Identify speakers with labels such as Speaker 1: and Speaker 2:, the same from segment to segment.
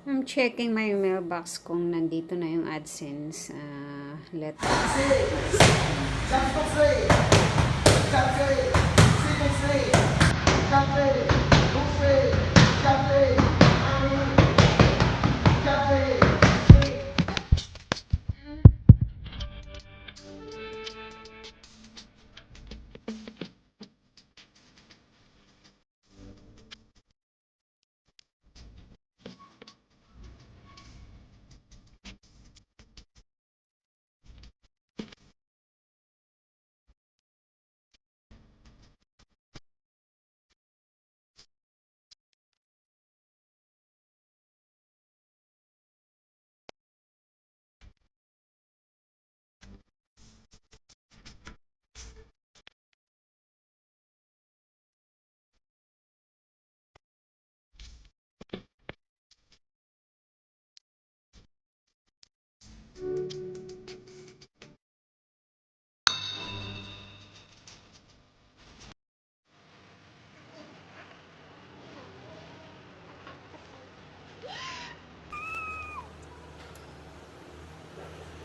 Speaker 1: I'm checking my mailbox kung nandito na yung AdSense letter.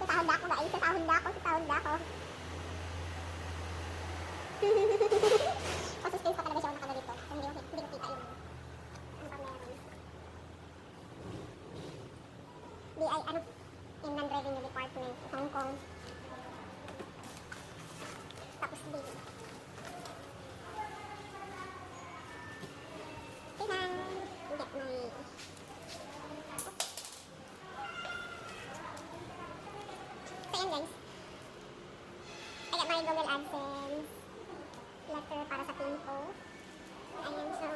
Speaker 2: Sasahod na ako guys, sasahod na ako, sasahod na ako. Pasuspense pa talaga siya kung nakalito. Hindi ko kita yung ano pa meron. BI, ano, Inland Revenue Department, Hong Kong. Tapos B. Kailangan get my... So yan guys. I got my Google AdSense letter para sa PIN ko. Ayan, so,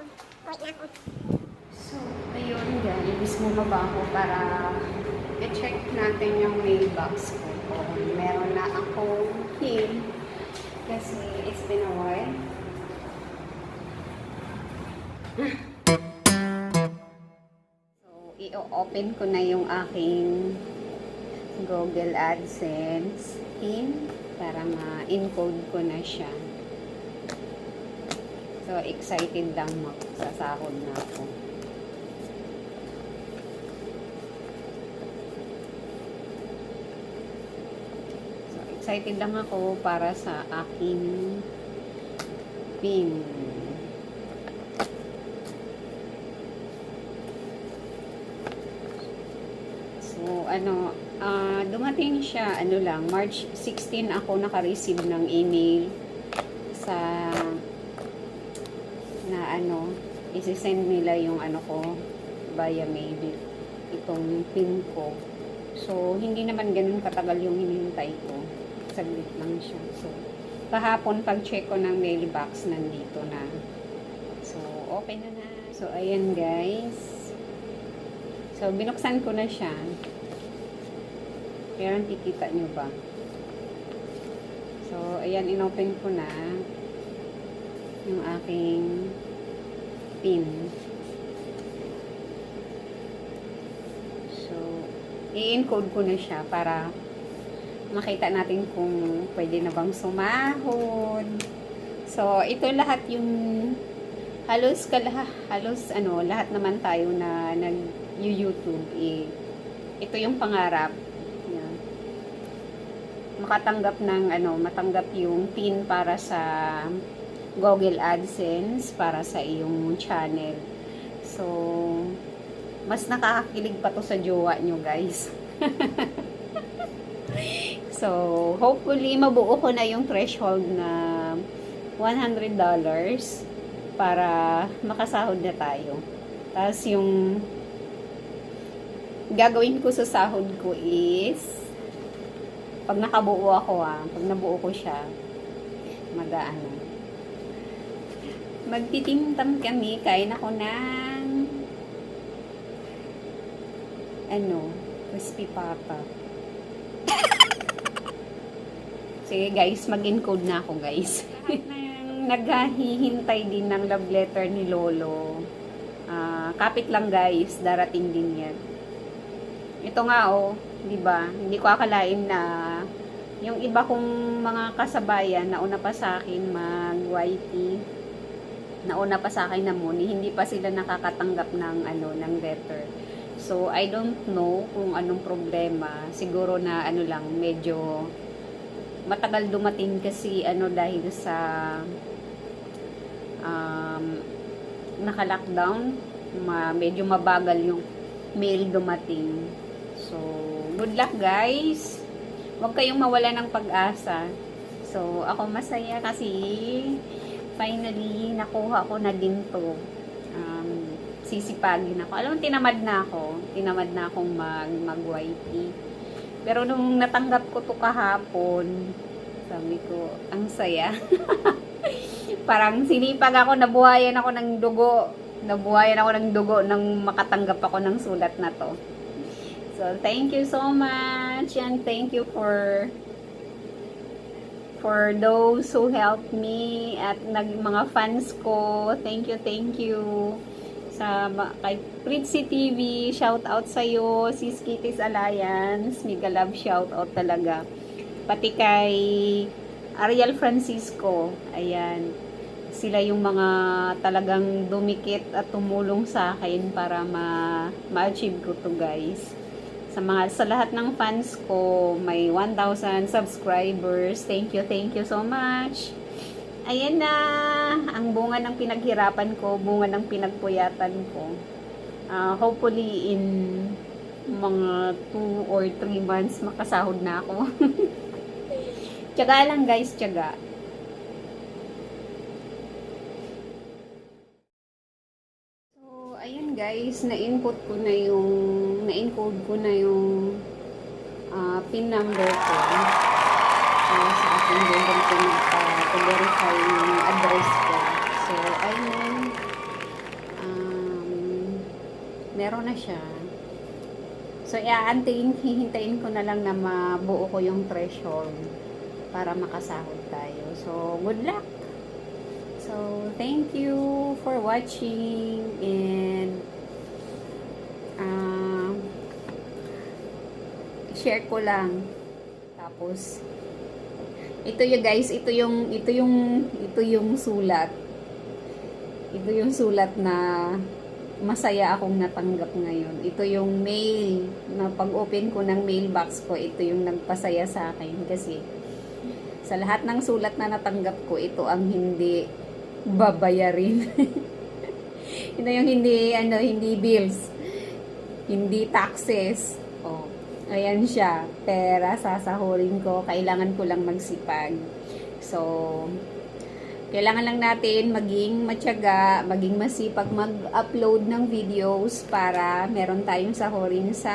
Speaker 2: wait na ako.
Speaker 1: So, ayun guys, bumaba ako para i-check natin yung mailbox ko kung meron na akong PIN kasi it's been a while. So, i-open ko na yung aking Google AdSense PIN para ma-encode ko na siya. So, excited lang magsasahod na ako. So, excited lang ako para sa aking PIN. So, dumating siya, March 16 ako naka-receive ng email sa isi-send nila yung ko via mail itong PIN ko. So, hindi naman ganun katagal yung hinihintay ko. Saglit lang siya. So, kahapon pag-check ko ng mailbox, nandito na. So, open na na. So, ayan guys. So, binuksan ko na siya. Kaya kikita nyo ba? So, ayan, inopen ko na yung aking PIN. So, i-encode ko na siya para makita natin kung pwede na bang sumahod. So, ito lahat yung lahat naman tayo na nag-YouTube. Ito yung pangarap. Yan. Matanggap yung PIN para sa Google AdSense para sa iyong channel. So, mas nakakakilig pa to sa jowa nyo, guys. So, hopefully, mabuo ko na yung threshold na $100 para makasahod na tayo. Tapos, yung gagawin ko sa sahod ko is pag nakabuo ako, pag nabuo ko siya, magtitimtam kami, kain ako ng crispy pata. Sige guys, mag-encode na ako guys. Naghahihintay din ng love letter ni Lolo. Kapit lang guys, darating din yan. Ito nga di ba? Hindi ko akalain na yung iba kong mga kasabayan nauna pa sa akin mag-YT, nauna pa sa akin na Muni, hindi pa sila nakakatanggap ng ng letter. So, I don't know kung anong problema. Siguro na ano lang, medyo matagal dumating kasi dahil sa naka-lockdown, medyo mabagal yung mail dumating. So, good luck guys. Huwag kayong mawala ng pag-asa. So, ako masaya kasi finally nakuha ko na din to. Sisipagin ako. Alam mo, tinamad na akong mag-YT. Pero nung natanggap ko to kahapon, sabi ko, ang saya. Parang sinipag ako, nabuhayan ako ng dugo nang makatanggap ako ng sulat na to. So, thank you so much and thank you for those who helped me at mga fans ko. Thank you. Kay Pritzy TV, shout out sa'yo. Sis Kitty's Alliance, mega love shout out talaga. Pati kay Ariel Francisco, ayan. Sila yung mga talagang dumikit at tumulong sa akin para ma-achieve ko to guys. Sa lahat ng fans ko, may 1,000 subscribers. Thank you so much. Ayan na, ang bunga ng pinaghirapan ko, bunga ng pinagpuyatan ko. Hopefully in mga 2 or 3 months makasahod na ako. Tiyaga lang guys, tiyaga. So, ayan guys, na-encode ko na yung PIN number ko. Sa aking Google ko to-verify yung address ko. So, ayun. Meron na siya. So, hihintayin ko na lang na mabuo ko yung threshold para makasahod tayo. So, good luck! So, thank you for watching and share ko lang. Tapos, ito yung guys, ito yung sulat. Ito yung sulat na masaya akong natanggap ngayon. Ito yung mail na pag-open ko ng mailbox ko, ito yung nagpasaya sa akin kasi sa lahat ng sulat na natanggap ko, ito ang hindi babayarin. Ito yung hindi bills, hindi taxes. Oh. Ayan siya, pera, sasahurin ko, kailangan ko lang magsipag. So, kailangan lang natin maging matyaga, maging masipag mag-upload ng videos para meron tayong sahurin sa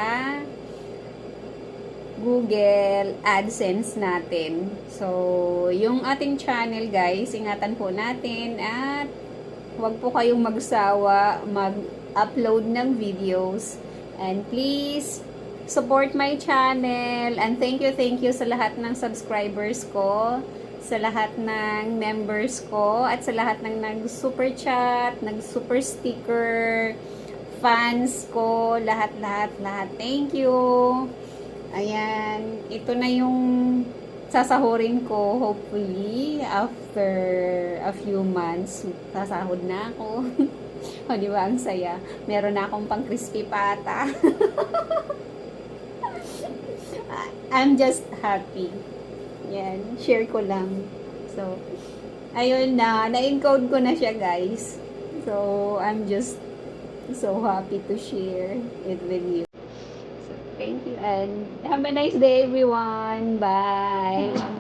Speaker 1: Google AdSense natin. So, yung ating channel guys, ingatan po natin at huwag po kayong magsawa mag-upload ng videos. And please, support my channel and thank you sa lahat ng subscribers ko, sa lahat ng members ko, at sa lahat ng nag-super chat, nag-super sticker, fans ko, lahat. Thank you. Ayan, ito na yung sasahurin ko hopefully after a few months. Sasahod na ako. O, di ba ang saya? Meron na akong pang crispy pata. I'm just happy. Yan, share ko lang. So, ayun na-encode ko na siya guys. So, I'm just so happy to share it with you. So, thank you and have a nice day everyone. Bye!